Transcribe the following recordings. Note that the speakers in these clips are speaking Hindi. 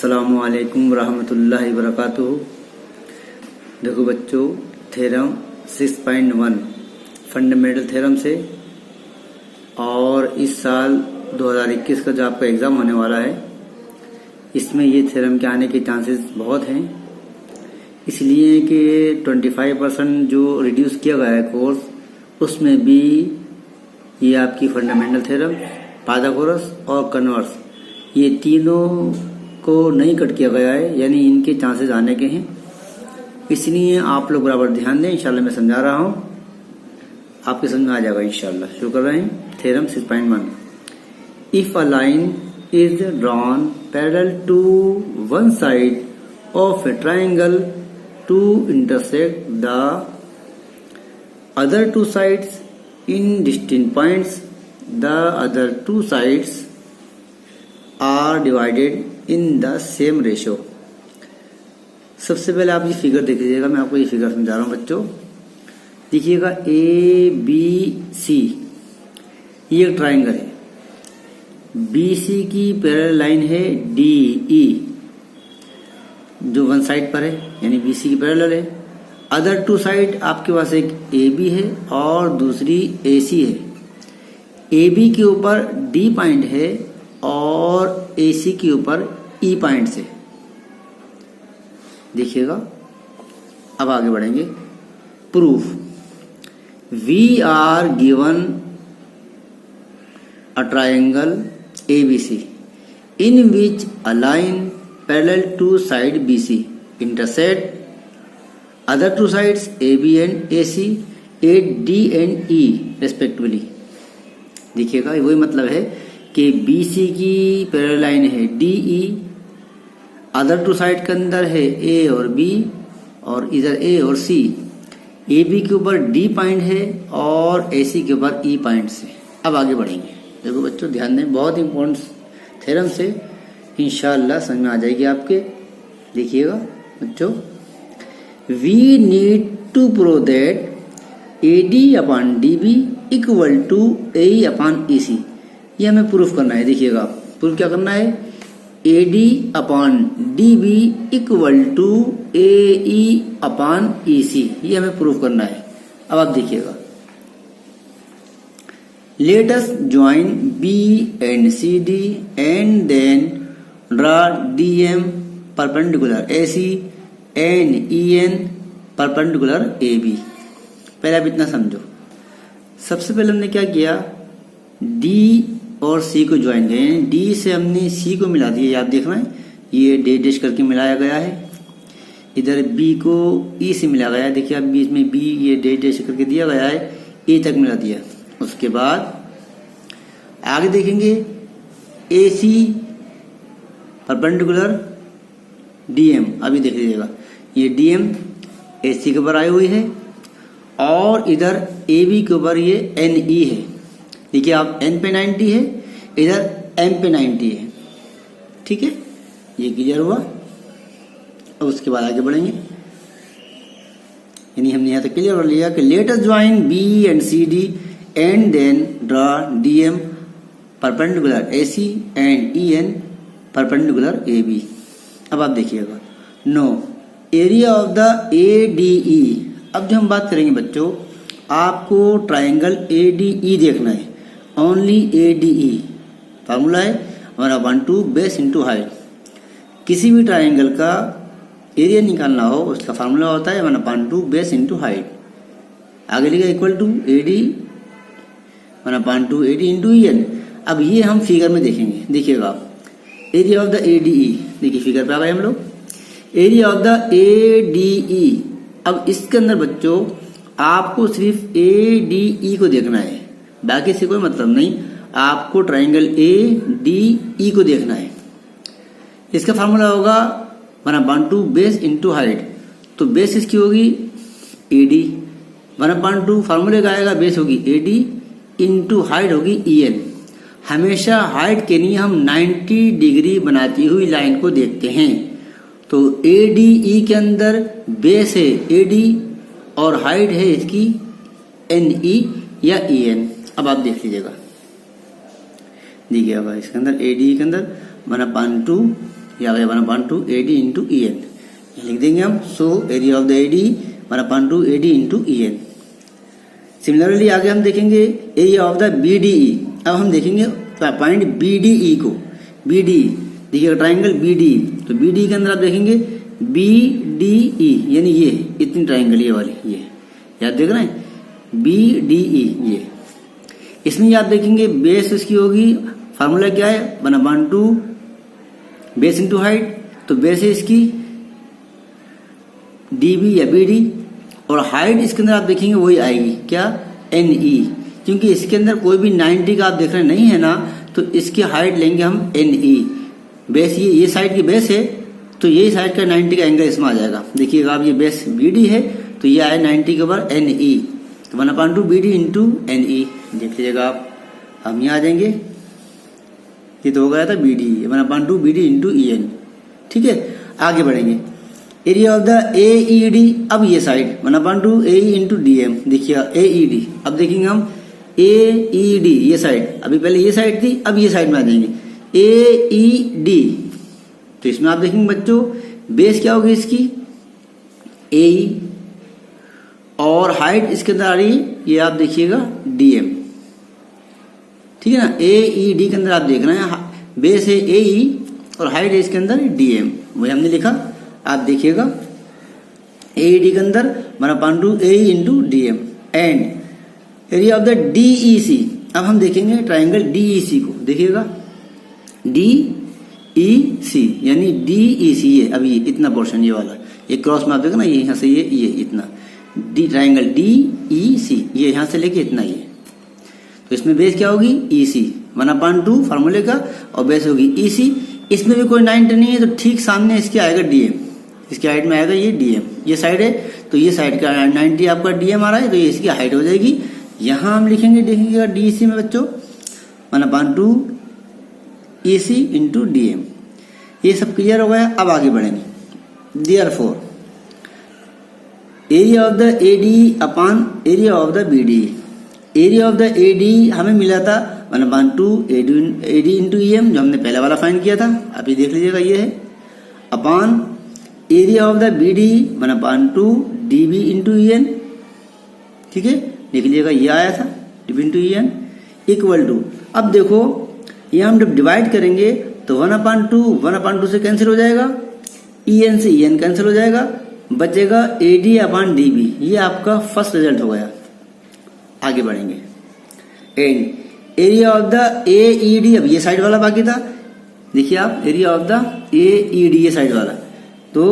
अस्सलामुअलैकुम रहमतुल्लाहि वबरकातुहू। देखो बच्चों, थ्योरम 6.1 फंडामेंटल थ्योरम से, और इस साल 2021 का जो आपका एग्ज़ाम होने वाला है, इसमें ये थ्योरम के आने के चांसेस बहुत हैं, इसलिए कि 25% जो रिड्यूस किया गया है कोर्स, उसमें भी ये आपकी फंडामेंटल थ्योरम, पाइथागोरस और कन्वर्स, ये तीनों को नहीं कट किया गया है, यानी इनके चांसेस आने के हैं। इसलिए आप लोग बराबर ध्यान दें। इंशाल्लाह मैं समझा रहा हूँ, आपके समझ में आ जाएगा इंशाल्लाह। शुरू कर रहे हैं theorem 6.1। If a line is drawn parallel to one side of a triangle to intersect the other two sides in distinct points, the other two sides are divided in the same ratio. सबसे पहले आप ये फिगर देख लीजिएगा, मैं आपको ये फिगर समझा रहा हूँ बच्चों। देखिएगा ए बी सी, ये एक ट्राइंगल है। बी सी की पैरेलल लाइन है डी ई, जो वन साइड पर है, यानी बी सी की पैरेलल है। अदर टू साइड आपके पास एक ए बी है और दूसरी ए सी है। ए बी के ऊपर डी पॉइंट है और ए सी के ऊपर ई पॉइंट से। देखिएगा, अब आगे बढ़ेंगे। Proof, we are given a triangle ABC in which a line parallel to side BC intersect other two sides AB and AC at D and E respectively। देखिएगा, वही मतलब है कि BC की पैरेलल लाइन है DE, अदर टू साइड के अंदर है A और B, और इधर A और C। AB के ऊपर D पॉइंट है और AC के ऊपर E पॉइंट से। अब आगे बढ़ेंगे। देखो बच्चों, ध्यान दें, बहुत इंपॉर्टेंट थ्योरम से इंशाअल्लाह समझ में आ जाएगी आपके। देखिएगा बच्चों, we need to prove that AD upon DB equal to AE upon EC। ये हमें प्रूफ करना है। देखिएगा, प्रूफ क्या करना है? AD upon DB equal to AE upon EC, ये हमें प्रूफ करना है। अब आप देखिएगा, let us join B and CD and then draw DM perpendicular AC and EN perpendicular AB। पहले आप इतना समझो। सबसे पहले हमने क्या किया, D और C को ज्वाइन किए। D से हमने C को मिला दिया। आप देख रहे हैं, ये डैश करके मिलाया गया है। इधर B को E से मिला गया है। देखिए, आप बीच में B ये डैश करके दिया गया है, E तक मिला दिया। उसके बाद आगे देखेंगे AC परपेंडिकुलर DM। अभी देख लीजिएगा, ये DM AC के ऊपर आई हुई है और इधर AB के ऊपर ये NE है। देखिए, आप N पे 90 है, इधर M पे 90 है। ठीक है, ये क्लियर हुआ। अब उसके बाद आगे बढ़ेंगे, यानी हमने यहाँ तक क्लियर कर लिया कि let us join B and CD and then draw DM perpendicular AC and EN perpendicular AB। अब आप देखिएगा, no area of the ADE। अब जो हम बात करेंगे बच्चों, आपको ट्राइंगल ADE देखना है। ओनली ADE फार्मूला है 1/2 बेस इंटू हाइट। किसी भी ट्राइंगल का एरिया निकालना हो, उसका फार्मूला होता है 1/2 बेस इंटू हाइट। आगे लिखा equal to AD 1/2 AD into EN। अब ये हम फिगर में देखेंगे। देखिएगा, एरिया ऑफ द ADE, देखिए फिगर पे आ गए हम लोग। Area of the ADE। अब इसके अंदर बच्चों आपको सिर्फ ADE को देखना है, बाकी से कोई मतलब नहीं। आपको ट्राइंगल ADE को देखना है। इसका फार्मूला होगा 1/2 बेस इंटू हाइट। तो बेस इसकी होगी AD, 1/2 फार्मूले का आएगा, बेस होगी AD इंटू हाइट होगी EN। हमेशा हाइट के लिए हम 90 डिग्री बनाती हुई लाइन को देखते हैं। तो ADE के अंदर बेस है AD और हाइट है इसकी NE या EN। अब आप देख लीजिएगा, देखिए अब इसके अंदर ADE के अंदर 1/2 ये आ गया 1/2 AD इंटू EN, लिख देंगे हम। So area of the AD 1/2 AD into EN। Similarly आगे हम देखेंगे एरिया ऑफ द BDE। अब हम देखेंगे पॉइंट BDE को। BDE देखिएगा ट्राइंगल BDE, तो BDE के अंदर आप देखेंगे BDE यानी ये इतनी ट्राइंगल ये वाली, ये याद देख रहे हैं BDE ये। इसमें आप देखेंगे बेस इसकी होगी, फार्मूला क्या है 1/2 बेस इंटू हाइट, तो बेस है इसकी DB या BD और हाइट इसके अंदर आप देखेंगे वही आएगी क्या NE, क्योंकि इसके अंदर कोई भी 90 का आप देख रहे नहीं है ना, तो इसकी हाइट लेंगे हम NE। बेस ये साइड की बेस है, तो ये साइड का 90 का एंगल इसमें आ जाएगा। देखिएगा आप ये बेस BD है, तो ये आया 90 के ऊपर NE, तो 1/2 BD इंटू NE। देख लीजिएगा आप, हम यहाँ आ जाएंगे, ये तो हो गया था BD 1/2 BD इंटू EN। ठीक है, आगे बढ़ेंगे एरिया ऑफ द AED। अब ये साइड 1/2 AE इंटू DM। देखिए AED, अब देखेंगे हम AED ये साइड, अभी पहले ये साइड थी, अब ये साइड में आ जाएंगे AED। तो इसमें आप देखेंगे बच्चों बेस क्या होगी इसकी AE और हाइट इसके अंदर आ रही है ये आप देखिएगा DM। ठीक है ना, AED के अंदर आप देख रहे हैं बेस है AE और हाइट है इसके अंदर DM, वही हमने लिखा आप देखिएगा AED के अंदर 1/2 AE into DM। And area of the DEC। अब हम देखेंगे ट्राइंगल DEC को, देखिएगा DEC यानी DEC ये अभी इतना पोर्शन ये वाला, ये क्रॉस में आप देखो ना, ये यहाँ से ये इतना ट्राइंगल DEC, ये यहाँ से लेके इतना ये, तो इसमें बेस क्या होगी EC 1/2 फार्मूले का और बेस होगी EC। इसमें भी कोई 90 नहीं है, तो ठीक सामने इसके आएगा DM, इसकी हाइट में आएगा ये DM। ये साइड है तो ये साइड का 90 आपका DM आ रहा है, तो ये इसकी हाइट हो जाएगी। यहाँ हम लिखेंगे देखिएगा DEC में बच्चों 1/2 EC इंटू DM। ये सब क्लियर हो गया, अब आगे बढ़ेंगे। Therefore area of the AD upon area of the BD। Area of the AD हमें मिला था 1/2 AD इंटू EM, जो हमने पहला वाला फाइंड किया था, आप ये देख लीजिएगा ये है, upon area of the BD 1/2 DB into EN। ठीक है, देख लीजिएगा ये आया था DB into EN equal to, अब देखो ये हम जब डिवाइड करेंगे तो 1/2 से कैंसिल हो जाएगा, EN से EN कैंसिल हो जाएगा, बचेगा AD अपॉन DB। ये आपका फर्स्ट रिजल्ट हो गया। आगे बढ़ेंगे and area of the AED। अब ये साइड वाला बाकी था, देखिए आप एरिया ऑफ द AED ये साइड वाला, तो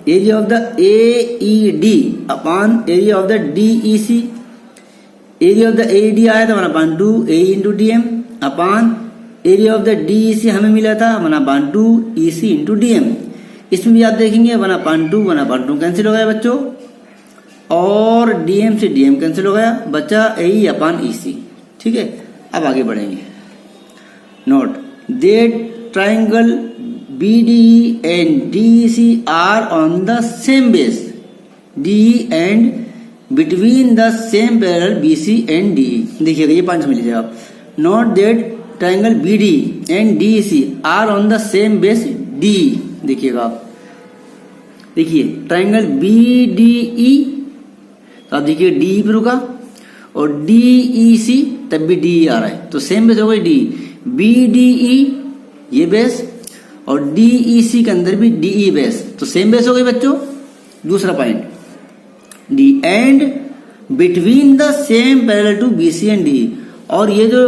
area of the AED upon area of the DEC। Area of the AED आया था 1/2 AE into DM upon area of the DEC हमें मिला था 1/2 EC इंटू DM। इसमें भी आप देखेंगे 1/2 कैंसिल हो गया बच्चों, और DM से DM कैंसिल हो गया, बचा AE अपॉन EC। ठीक है, अब आगे बढ़ेंगे। Note that triangle BDE and DEC are on the same base DE and between the same parallel BC and DE। देखिएगा ये पॉइंट्स मिल जाएगा आप। Note that triangle BDE and DEC are on the same base DE। देखिएगा आप, देखिए ट्राइंगल BDE, तो आप देखिए DE पे रुका, और DEC तब भी DE आ रहा है, तो सेम बेस हो गई DE। BDE ये बेस और DEC के अंदर भी DE बेस, तो सेम बेस हो गई बच्चों। दूसरा point D and between the same parallel to BC and DE। और ये जो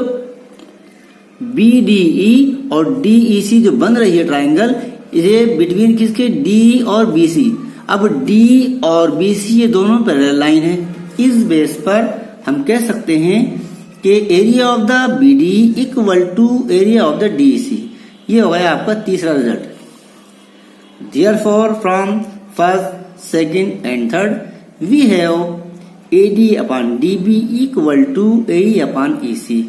BDE और DEC जो बन रही है ट्राइंगल, ये बिटवीन किसके D और BC। अब D और BC ये दोनों पैरेलल लाइन है, इस बेस पर हम कह सकते हैं कि area of the BDE equal to area of the DEC। ये हो गया आपका तीसरा result. Therefore from first, second and third we have AD upon DB equal to AE upon EC।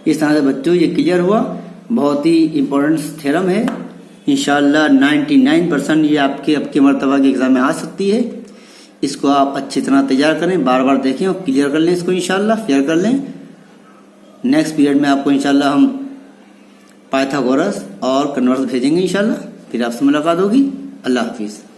इस तरह से बच्चों ये क्लियर हुआ, बहुत ही इंपॉर्टेंट थ्योरम है। इंशाल्लाह 99% ये आपके मर्तबा के एग्जाम में आ सकती है। इसको आप अच्छी तरह तैयार करें, बार बार देखें और क्लियर कर लें इसको, इंशाल्लाह क्लियर कर लें। नेक्स्ट पीरियड में आपको इंशाल्लाह हम पाइथागोरस और कन्वर्स भेजेंगे इंशाल्लाह। फिर आपसे मुलाकात होगी। अल्लाह हाफिज़।